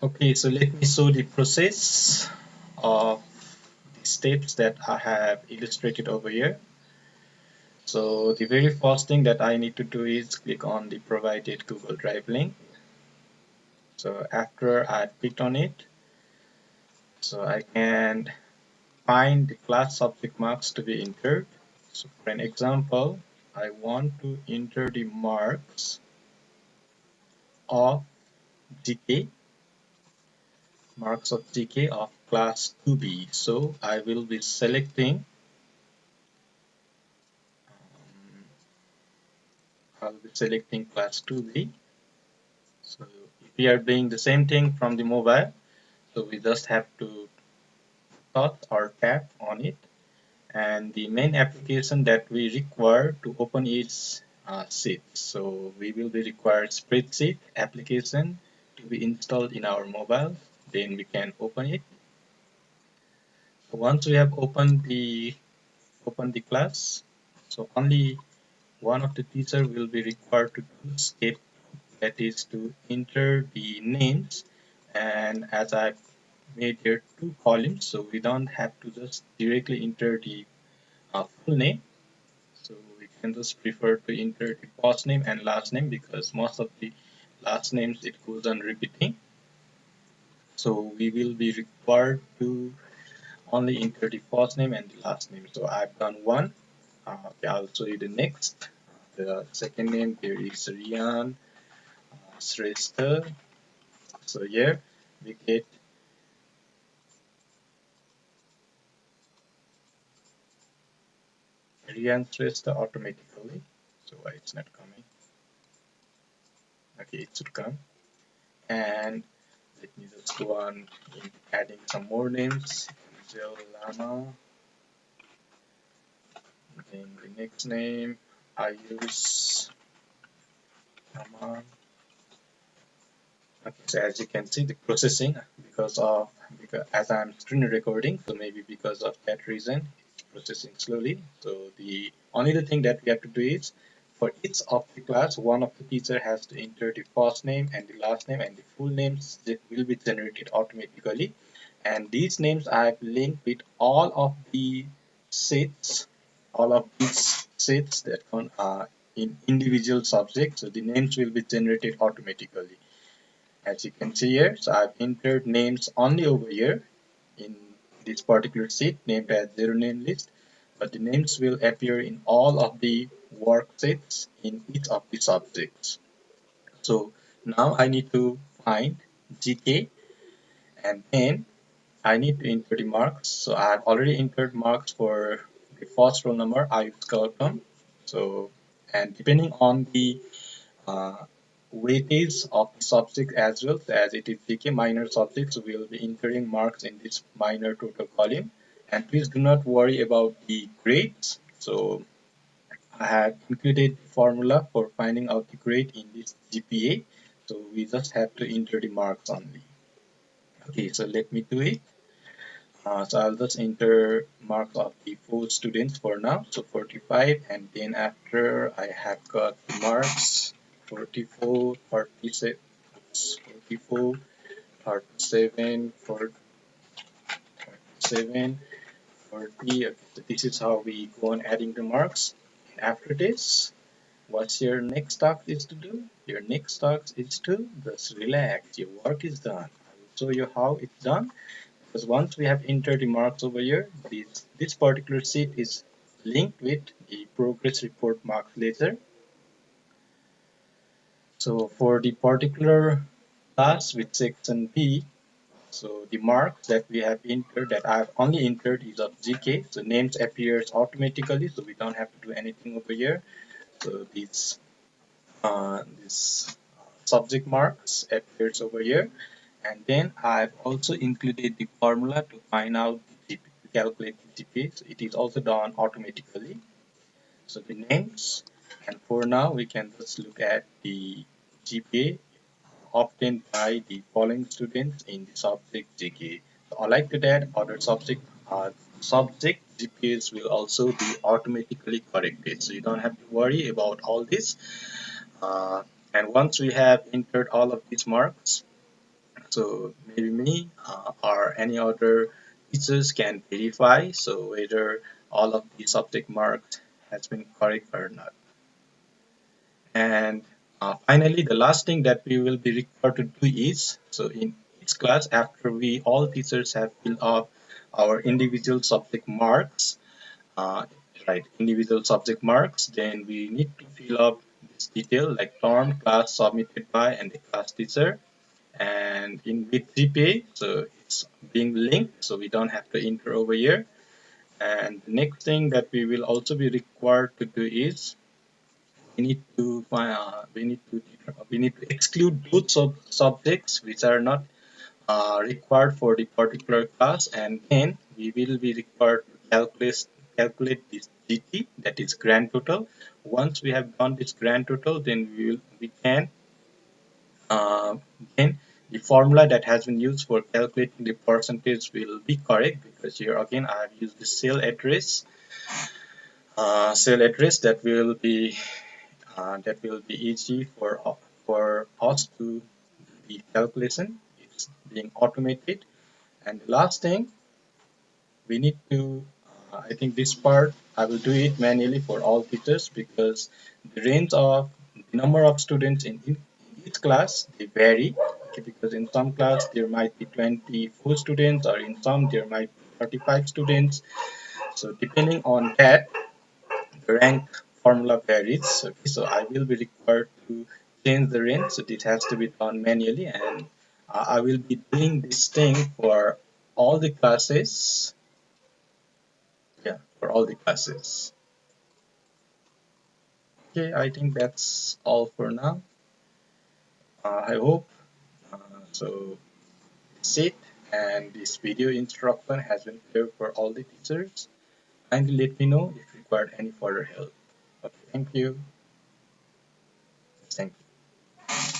Okay, so let me show the process of the steps that I have illustrated over here. So the very first thing that I need to do is click on the provided Google Drive link. So after I clicked on it, so I can find the class subject marks to be entered. So for an example, I want to enter the marks of GK, marks of GK of class 2B. So I will be selecting class 2B. So if we are doing the same thing from the mobile, so we just have to touch or tap on it, and the main application that we require to open is Sheet. So we will be required spreadsheet application to be installed in our mobile. Then we can open it. So once we have opened the class, so only one of the teacher will be required to do step, that is to enter the names. And as I made here two columns, so we don't have to just directly enter the full name. So we can just prefer to enter the first name and last name, because most of the last names it goes on repeating. So we will be required to only enter the first name and the last name. So I've done one. Okay, I'll show you the next. The second name there is Rian Shrestha. So here we get Rian Shrestha automatically. So why it's not coming? Okay, it should come. And let me just go on in adding some more names. Angel Lama. Then the next name I use Lama. Okay, so as you can see, the processing, because as I'm screen recording, so maybe because of that reason it's processing slowly. So the only the thing that we have to do is, for each of the class, one of the teacher has to enter the first name and the last name, and the full names that will be generated automatically. And these names I have linked with all of these sheets that are in individual subjects. So the names will be generated automatically. As you can see here, so I've entered names only over here in this particular sheet named as zero name list, but the names will appear in all of the worksheets in each of the subjects. So now I need to find GK, and then I need to enter the marks. So I've already entered marks for the first roll number, Ayush Gautam. So, and depending on the uh, weightage of the subject as well, as it is GK minor subjects, so we will be entering marks in this minor total column. And please do not worry about the grades. So I have included the formula for finding out the grade in this GPA. So we just have to enter the marks only. Okay, so let me do it. So I'll just enter marks of the four students for now. So 45, and then after I have got the marks 44, 47, 44, 37, 47, 40. Okay, so this is how we go on adding the marks. And after this, what's your next task is to do? Your next task is to just relax. Your work is done. I will show you how it's done. Because once we have entered the marks over here, this particular sheet is linked with the progress report marks later. So for the particular class with section B, so the marks that we have entered, that I've only entered, is of GK. So names appears automatically, so we don't have to do anything over here. So this subject marks appears over here. And then I've also included the formula to find out the GP, to calculate the GPA. So it is also done automatically. So the names, and for now we can just look at the GPA obtained by the following students in the subject GK. So alike to that, other subject GPAs will also be automatically corrected. So you don't have to worry about all this. Uh, and once we have entered all of these marks, So maybe me or any other teachers can verify so whether all of the subject marks has been correct or not. And finally, the last thing that we will be required to do is, so in each class, after we all teachers have filled up our individual subject marks, uh, right, individual subject marks, then we need to fill up this detail like term, class, submitted by, and the class teacher. And in with GPA, so it's being linked, so we don't have to enter over here. And the next thing that we will also be required to do is we need to we need to exclude those subjects which are not required for the particular class, and then we will be required to calculate this GT, that is grand total. Once we have done this grand total, then we can uh, then the formula that has been used for calculating the percentage will be correct, because here again I have used the cell address that will be easy for us to do the calculation. It's being automated. And the last thing we need to, I think this part I will do it manually for all teachers, because the range of the number of students in each class they vary. Okay, because in some class there might be 24 students, or in some there might be 35 students. So depending on that, the rank formula varies. Okay, so I will be required to change the range. So this has to be done manually, and I will be doing this thing for all the classes. Yeah, for all the classes. Okay, I think that's all for now. I hope so. That's it, and this video instruction has been clear for all the teachers. Kindly let me know if you require any further help. Okay, thank you.